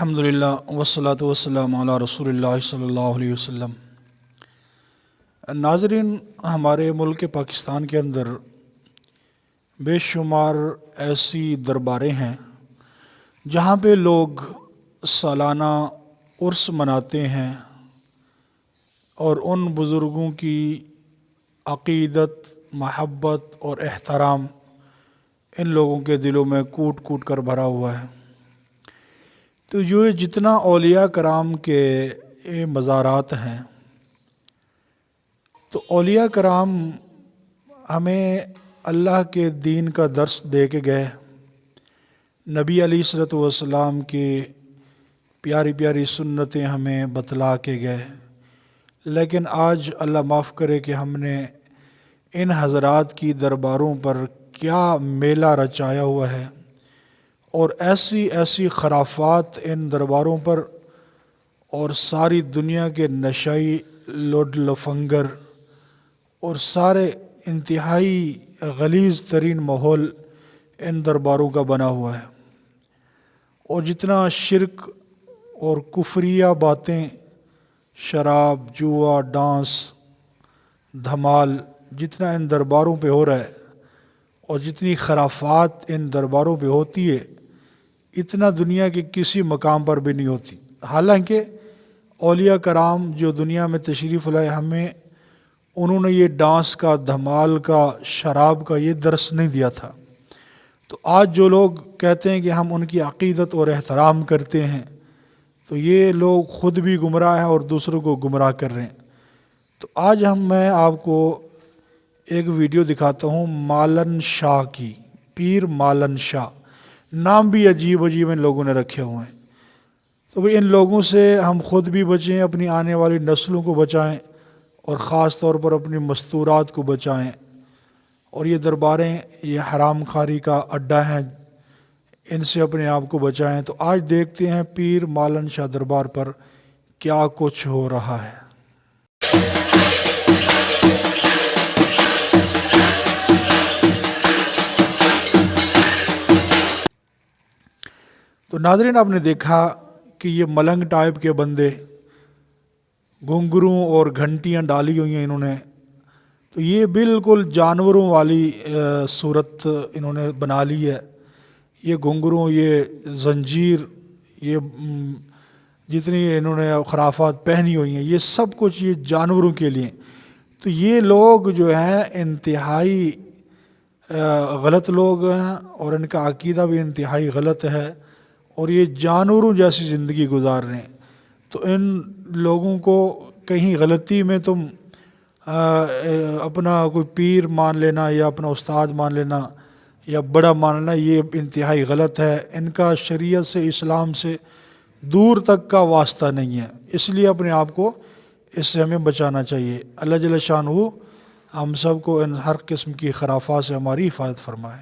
अल्हम्दुलिल्लाह वस्सलातु वस्सलामु अला रसूलिल्लाह सल्लल्लाहु अलैहि वसल्लम। नाज़रीन, हमारे मुल्क पाकिस्तान के अंदर बेशुमार ऐसी दरबारें हैं जहाँ पे लोग सालाना उर्स मनाते हैं और उन बुज़ुर्गों की अक़ीदत, महब्बत और एहतराम इन लोगों के दिलों में कूट कूट कर भरा हुआ है। तो ये जितना औलिया कराम के ये मज़ारात हैं, तो औलिया कराम हमें अल्लाह के दीन का दर्स दे के गए, नबी अलैहिस्सलातु वस्सलाम की प्यारी प्यारी सुन्नतें हमें बतला के गए। लेकिन आज अल्लाह माफ़ करे कि हमने इन हज़रात की दरबारों पर क्या मेला रचाया हुआ है और ऐसी ऐसी खराफात इन दरबारों पर, और सारी दुनिया के नशाई लोड लफंगर और सारे इंतहाई गलीज़ तरीन माहौल इन दरबारों का बना हुआ है। और जितना शिरक और कुफरिया बातें, शराब, जुआ, डांस, धमाल जितना इन दरबारों पे हो रहा है और जितनी खराफात इन दरबारों पे होती है, इतना दुनिया के किसी मकाम पर भी नहीं होती। हालांकि औलिया कराम जो दुनिया में तशरीफ़ लाए, हमें उन्होंने ये डांस का, धमाल का, शराब का ये दर्स नहीं दिया था। तो आज जो लोग कहते हैं कि हम उनकी अक़ीदत और एहतराम करते हैं, तो ये लोग ख़ुद भी गुमराह हैं और दूसरों को गुमराह कर रहे हैं। तो आज मैं आपको एक वीडियो दिखाता हूँ मालन शाह की, पीर मालन शाह। नाम भी अजीब अजीब इन लोगों ने रखे हुए हैं। तो भाई इन लोगों से हम ख़ुद भी बचें, अपनी आने वाली नस्लों को बचाएं और ख़ास तौर पर अपनी मस्तूरात को बचाएं। और ये दरबारें, ये हराम खारी का अड्डा हैं, इनसे अपने आप को बचाएं। तो आज देखते हैं पीर मालन शाह दरबार पर क्या कुछ हो रहा है। तो नाज़रीन, आपने देखा कि ये मलंग टाइप के बंदे, घुंघरू और घंटियां डाली हुई हैं इन्होंने। तो ये बिल्कुल जानवरों वाली सूरत इन्होंने बना ली है। ये घुंघरू, ये जंजीर, ये जितनी इन्होंने खराफात पहनी हुई हैं, ये सब कुछ ये जानवरों के लिए। तो ये लोग जो हैं इंतहाई गलत लोग हैं और इनका अकीदा भी इंतहाई गलत है और ये जानवरों जैसी ज़िंदगी गुजार रहे हैं। तो इन लोगों को कहीं गलती में तुम अपना कोई पीर मान लेना या अपना उस्ताद मान लेना या बड़ा मान लेना, ये इंतहाई गलत है। इनका शरीयत से, इस्लाम से दूर तक का वास्ता नहीं है। इसलिए अपने आप को इससे हमें बचाना चाहिए। अल्लाह जल्ल शानहू हम सब को इन हर किस्म की खराफात से हमारी हिफाजत फरमाए।